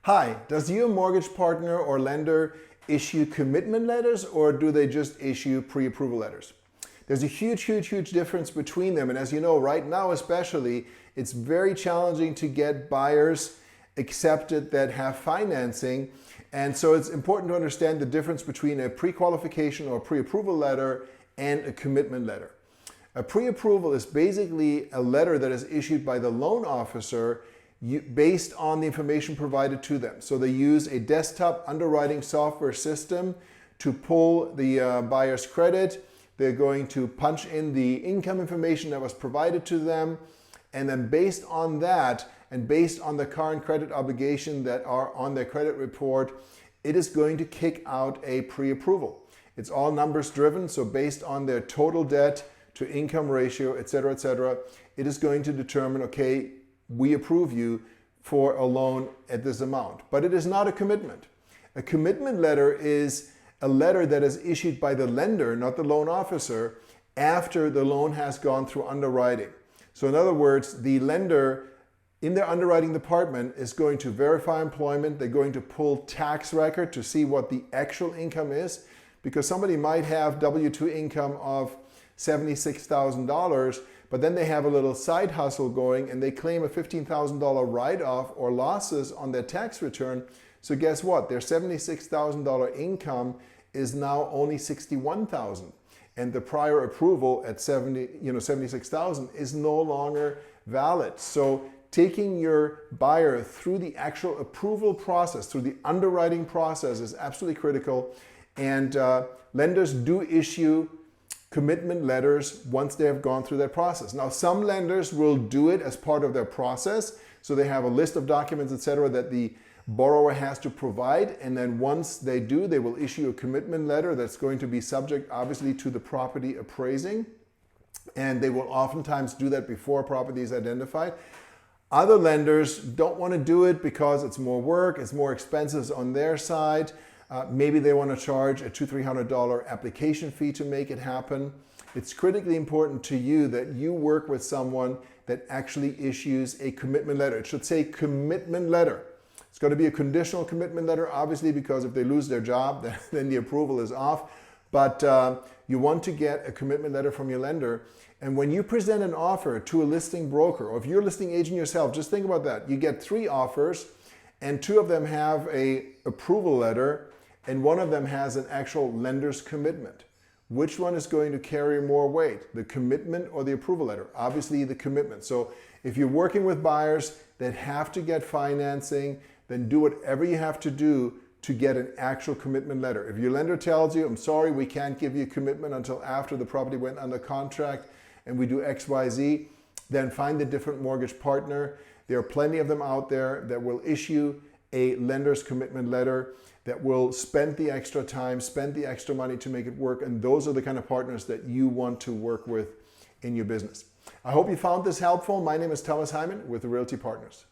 Hi, does your mortgage partner or lender issue commitment letters, or do they just issue pre-approval letters? There's a huge difference between them. And as you know, right now especially, it's very challenging to get buyers accepted that have financing. And so it's important to understand the difference between a pre-qualification or pre-approval letter and a commitment letter. A pre-approval is basically a letter that is issued by the loan officer based on the information provided to them. So they use a desktop underwriting software system to pull the buyer's credit. They're going to punch in the income information that was provided to them. And then based on that, and based on the current credit obligation that are on their credit report, it is going to kick out a pre-approval. It's all numbers driven, so based on their total debt to income ratio, etc., it is going to determine, okay, we approve you for a loan at this amount. But it is not a commitment. A commitment letter is a letter that is issued by the lender, not the loan officer, after the loan has gone through underwriting. So in other words, the lender in their underwriting department is going to verify employment. They're going to pull tax record to see what the actual income is, because somebody might have W-2 income of $76,000, but then they have a little side hustle going and they claim a $15,000 write-off or losses on their tax return. So guess what? Their $76,000 income is now only $61,000, and the prior approval at $76,000 is no longer valid. So taking your buyer through the actual approval process, through the underwriting process, is absolutely critical. And lenders do issue commitment letters once they have gone through that process. Now, some lenders will do it as part of their process. So they have a list of documents, etc., that the borrower has to provide. And then once they do, they will issue a commitment letter that's going to be subject, obviously, to the property appraising. And they will oftentimes do that before property is identified. Other lenders don't want to do it because it's more work, it's more expenses on their side. Maybe they want to charge a $200-300 application fee to make it happen. It's critically important to you that you work with someone that actually issues a commitment letter. It should say commitment letter. It's got to be a conditional commitment letter, obviously, because if they lose their job, then the approval is off. But you want to get a commitment letter from your lender. And when you present an offer to a listing broker, or if you're a listing agent yourself, just think about that. You get 3 offers, and 2 of them have an approval letter, and 1 of them has an actual lender's commitment. Which one is going to carry more weight, the commitment or the approval letter? Obviously the commitment. So if you're working with buyers that have to get financing, then do whatever you have to do to get an actual commitment letter. If your lender tells you, I'm sorry, we can't give you a commitment until after the property went under contract and we do X, Y, Z, then find a different mortgage partner. There are plenty of them out there that will issue a lender's commitment letter, that will spend the extra time, spend the extra money to make it work. And those are the kind of partners that you want to work with in your business. I hope you found this helpful. My name is Thomas Heimann with the Realty Partners.